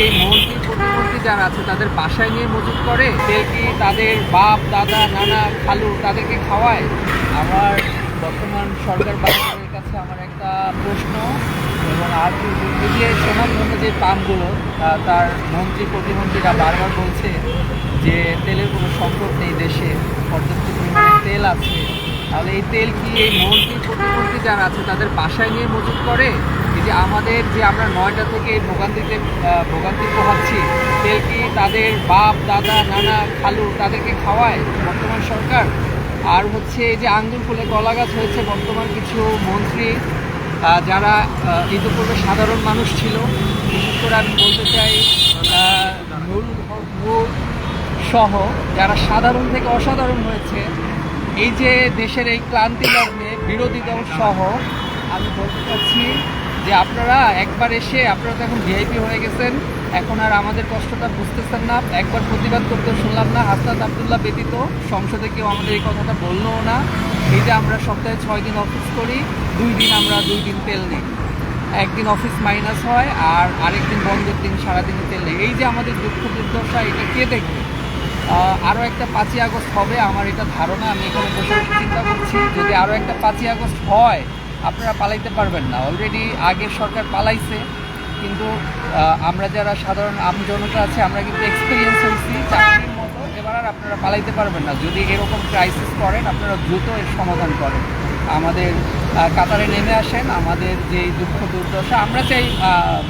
এই মন্ত্রী প্রতিমন্ত্রী যারা আছে তাদের বাসায় নিয়ে মজুত করে? তেল কি তাদের বাপ দাদা নানা খালু তাদেরকে খাওয়ায়? আমার বর্তমান সরকার বাহিনীর কাছে আমার একটা প্রশ্ন, এবং আর এই যে সুনামধন্য যে পাম্পগুলো তার মন্ত্রী প্রতিমন্ত্রীরা বারবার বলছে যে তেলের কোনো সংকট নেই দেশে, পর্যাপ্ত পরিমাণে তেল আছে, তাহলে এই তেল কি এই মন্ত্রী প্রতিমন্ত্রী যারা আছে তাদের বাসায় নিয়ে মজুত করে? এই যে আমাদের যে আমরা 9টা থেকে ভোগান্তি পোহাচ্ছি, তেল কি তাদের বাপ দাদা নানা খালু তাদেরকে খাওয়ায় বর্তমান সরকার? আর হচ্ছে এই যে আঙ্গুল ফুলে কলা গাছ হয়েছে, বর্তমান কিছু মন্ত্রী যারা ইতিপূর্বে সাধারণ মানুষ ছিল, বিশেষ করে আমি বলতে চাই নুরুল হক নূর সহ যারা সাধারণ থেকে অসাধারণ হয়েছে, এই যে দেশের এই ক্লান্তি লগ্নে বিরোধী দল সহ আমি বলতে চাচ্ছি যে আপনারা একবার এসে, আপনারা তো এখন ভিআইপি হয়ে গেছেন, এখন আর আমাদের কষ্টটা বুঝতেছেন না। একবার প্রতিবাদ করতে শুনলাম না, হাসনাত আবদুল্লাহ ব্যতীত সংসদে কেউ আমাদের এই কথাটা বললো না। এই যে আমরা সপ্তাহে 6 দিন অফিস করি, 2 দিন আমরা 2 দিন তেল নিই, একদিন অফিস মাইনাস হয় আর আরেকদিন বন্ধের দিন সারাদিনে তেল নেই। এই যে আমাদের দুঃখ দুর্দশা, এটা কে দেখবে? আরও একটা 5ই আগস্ট হবে আমার এটা ধারণা, আমি এখানে বসে চিন্তা করছি, যদি আরও একটা 5ই আগস্ট হয় আপনারা পালাইতে পারবেন না। অলরেডি আগের সরকার পালাইছে, কিন্তু আমরা যারা সাধারণ আমজনতা আছে আমরা কিন্তু এক্সপিরিয়েন্স হয়েছি চাকরির মতো, এবার আর আপনারা পালাইতে পারবেন না। যদি এরকম ক্রাইসিস করেন আপনারা দ্রুত এর সমাধান করেন, আমাদের কাতারে নেমে আসেন। আমাদের যে দুঃখ দুর্দশা, আমরা চাই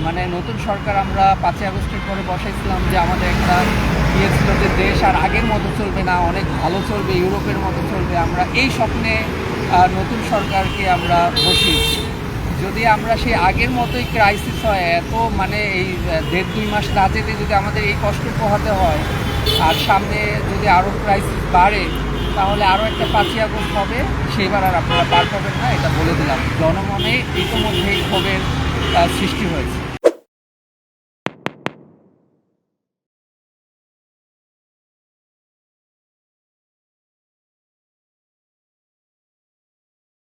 মানে নতুন সরকার আমরা 5ই আগস্টের পরে বসাইছিলাম যে আমাদের একটা ইয়ে ছিল যে দেশ আর আগের মতো চলবে না, অনেক ভালো চলবে, ইউরোপের মতো চলবে। আমরা এই স্বপ্নে নতুন সরকারকে আমরা বসিয়েছি। যদি আমরা সেই আগের মতোই ক্রাইসিস হয়, এত মানে এই 1.5-2 মাস না যেতে যদি আমাদের এই কষ্ট পোহাতে হয়, আর সামনে যদি আরও ক্রাইসিস বাড়ে, তাহলে আরও একটা 5ই আগস্ট হবে, সেইবার আর আপনারা পার পাবেন না, এটা বলে দিলাম। জনমনে ইতিমধ্যেই ক্ষোভের সৃষ্টি হয়েছে।